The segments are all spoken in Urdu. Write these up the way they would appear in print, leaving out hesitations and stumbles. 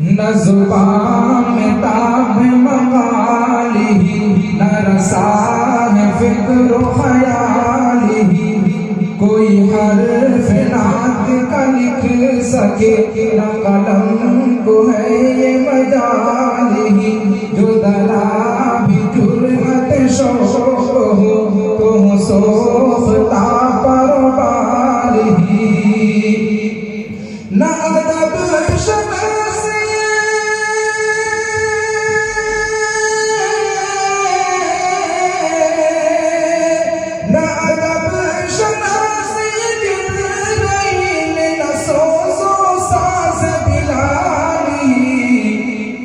نہ زبان میں تاب مقالی نہ رسان فکر و خیالی کوئی حرف نعت کا لکھ سکے نہ قلم کو ہے یہ مجالی جو درا بھی جرأت شوق ہو تو سوختہ پروبالی نہ ادب شناس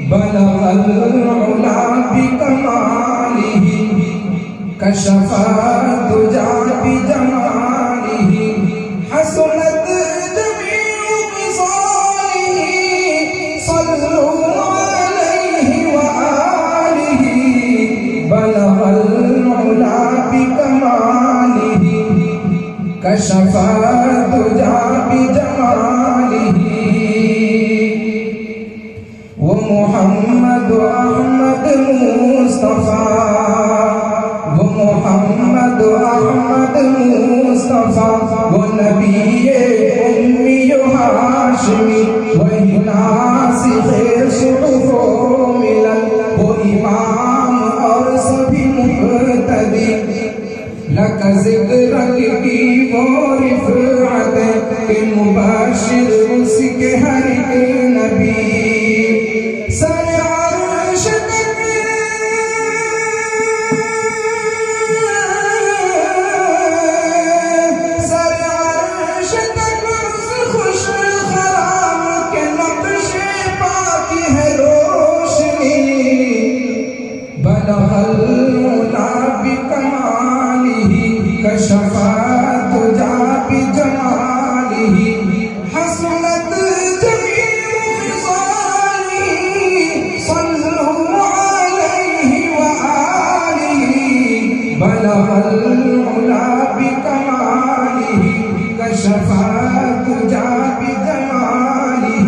بلغ العلا بکمالہ کشف الدجى بجمالہ حسنت جمیع خصالہ صلوا علیہ وآلہ بلغ العلا بکمالہ کشف الدجى بجمالہ محمد احمد مصطفیٰ وہ محمد احمد مصطفیٰ وہ نبی امی و ہاشمی وہی ناسخ صحف و ملل وہ امام اور سبھی مقتدی لک ذکرک کی وہ رفعت کہ مبشر اس کے ہر ایک نبی سر عرش تک سر عرش تک اس خوش خرام کے نقش پاکی ہے روشنی بلغ العلا بکمالہ کشف الدجى بجمالہ حسنت بلغ العلا بکمالہ کشف الدجى بجمالہ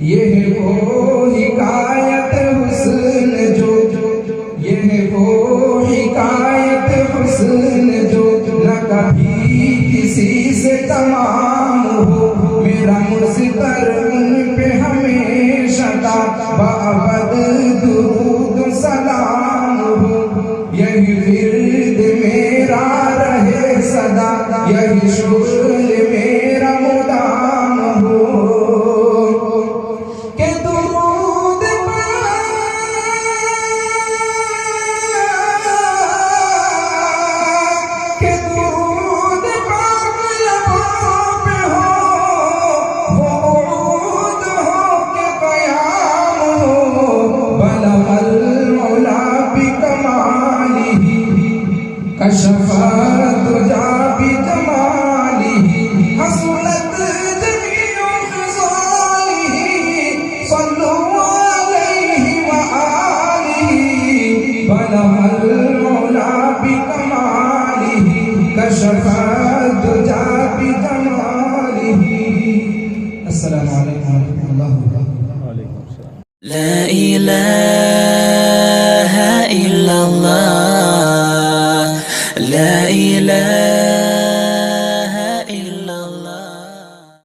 یہ ہے وہ حکایت حسن جو یہ ہے وہ حکایت حسن جو نہ کبھی کسی سے تمام ہو میرا مستر ان پہ ہمیشہ تا بابد درود سلام ہو یہی ورد میرا رہے صدا یہی شغل میرا مدام ہو کہ درود پاک لبوں پہ ہو وہ عود ہو کہ قیام ہو بلغ العلا بکمالہ کشف الدجى بجمالہ حسنت جمیع خصالہ صلوا علیہ وآلہ بلغ العلا بکمالہ کشف الدجى بجمالہ. السلام علیکم ورحمۃ اللہ وبرکاتہ. لا إله إلا الله لا إله